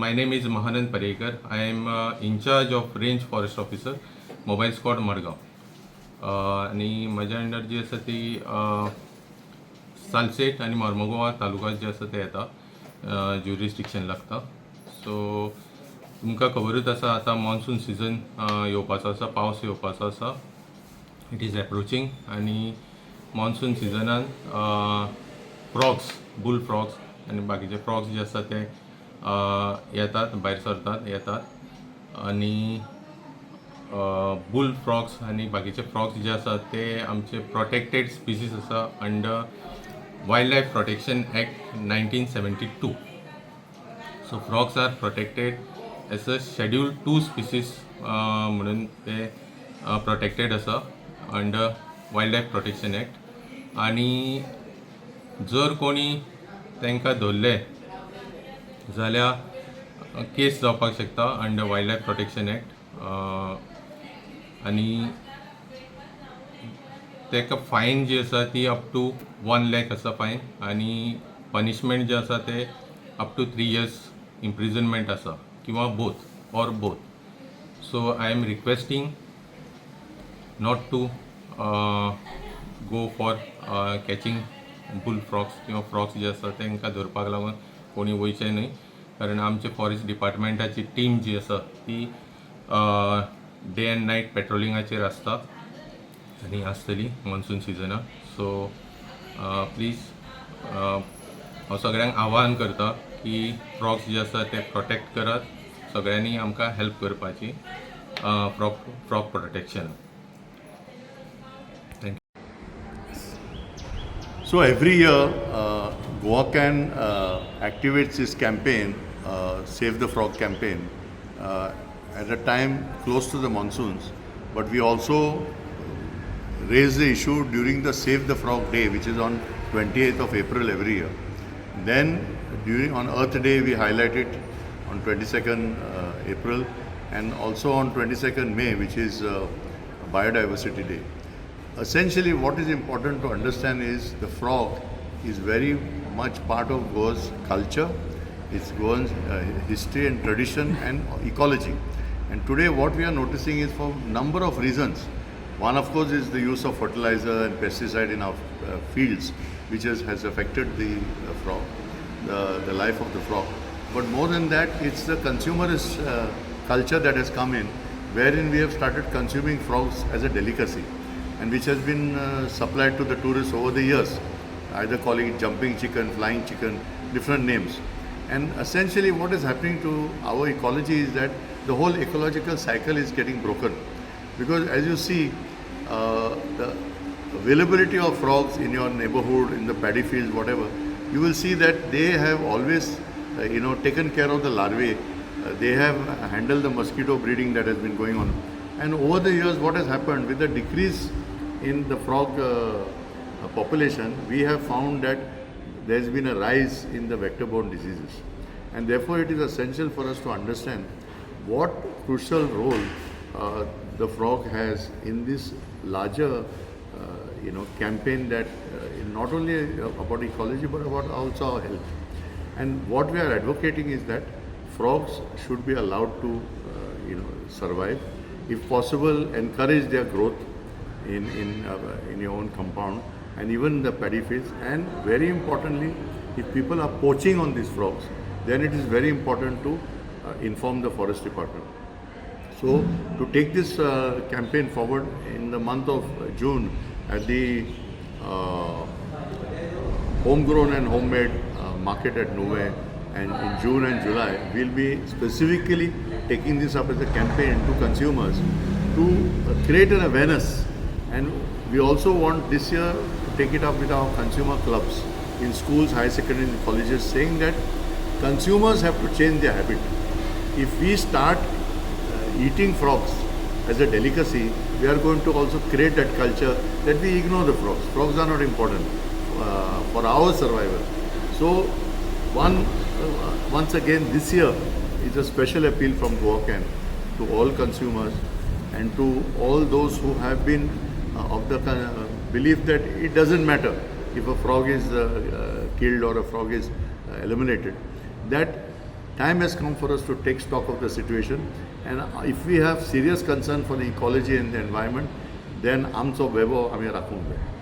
My name is Mahanand Parekar. I am in charge of Range Forest Officer, Mobile Squad Margaon. आणि माझ्या under जी आसा ती सालसेट आणि मोर्मुगांव तालुका जे आसा ते येता ज्युरिस्डिक्शन लागता. सो तुमकां खबरूच आसा आतां मॉन्सून सिजन येवपाचो आसा, पावस येवपाचो आसा. इट इज एप्रोचिंग आणि मॉन्सून सिजनान फ्रॉग्स, बुल फ्रॉग्स आणि बाकीचे फ्रॉग्स जे आसा ते येतात, भायर सरतात, येतात. आणि बुल फ्रॉग्स आणि बाकीचे फ्रॉग्स जे आसात ते आमचे प्रोटेक्टेड स्पिसीस आसा under wildlife protection act 1972. So frogs are protected as a schedule 2 species म्हणून ते प्रोटेक्टेड आसा under wildlife protection act. आणि जर कोणी तांकां धरले जाल्यार केस जावपाक शकता under wildlife protection act. आणि ताका फायन जी आसा ती अप टू 1 लाख आसा फायन, आणि पनिशमेंट जे आसा ते अप टू 3 years इम्प्रिजनमेंट आसा किंवा both. So I am requesting not to go for catching bullfrogs किंवा फ्रॉग्स जे आसा तांकां धरपाक लागून कोणी वयचें न्हय, कारण आमचे फॉरेस्ट डिपार्टमेंटाची टीम जी आसा ती डे एंड नायट पेट्रोलिंगाचेर आसता आनी आसतली मॉन्सून सिजनाक. सो प्लीज हांव सगळ्यांक आवाहन करता की फ्रॉग्स जे आसा ते प्रोटेक्ट करात. सगळ्यांनी आमकां हेल्प करपाची frog protection. Thank you. So every year, Goan activates this campaign, Save the Frog campaign, at a time close to the monsoons. But we also raise the issue during the Save the Frog Day, which is on 28th of April every year. Then on Earth Day, we highlight it on 22nd April, and also on 22nd May, which is Biodiversity Day. Essentially, what is important to understand is the frog is very much part of Goa's culture, it's Goa's history and tradition and ecology. And today what we are noticing is for number of reasons. One, of course, is the use of fertilizer and pesticide in our fields, which has affected the frog, the life of the frog. But more than that, it's the consumerist culture that has come in, wherein we have started consuming frogs as a delicacy, and which has been supplied to the tourists over the years, either calling it jumping chicken, flying chicken, different names. And essentially what is happening to our ecology is that the whole ecological cycle is getting broken, because as you see, the availability of frogs in your neighborhood, in the paddy fields, whatever, you will see that they have always taken care of the larvae. They have handled the mosquito breeding that has been going on. And over the years, what has happened with the decrease in the frog population, we have found that there has been a rise in the vector-borne diseases. And therefore, it is essential for us to understand what crucial role the frog has in this larger campaign that not only about ecology but about also our health. And what we are advocating is that frogs should be allowed to survive. If possible, encourage their growth in your own compound and even the paddy fields. And very importantly, if people are poaching on these frogs, then it is very important to inform the forest department. So to take this campaign forward, in the month of June at the homegrown and homemade market at Nove, and in June and July, we'll be specifically taking this up as a campaign to consumers to create an awareness. And we also want this year to take it up with our consumer clubs in schools, high secondary and colleges, saying that consumers have to change their habit. If we start eating frogs as a delicacy, we are going to also create that culture that we ignore the frogs. Frogs are not important for our survival. So once again, this year is a special appeal from Goan to all consumers and to all those who have been of the belief that it doesn't matter if a frog is killed or a frog is eliminated, that time has come for us to take stock of the situation, and if we have serious concern for the ecology and the environment, then आमचो Weibo आमी राखूंक जाय.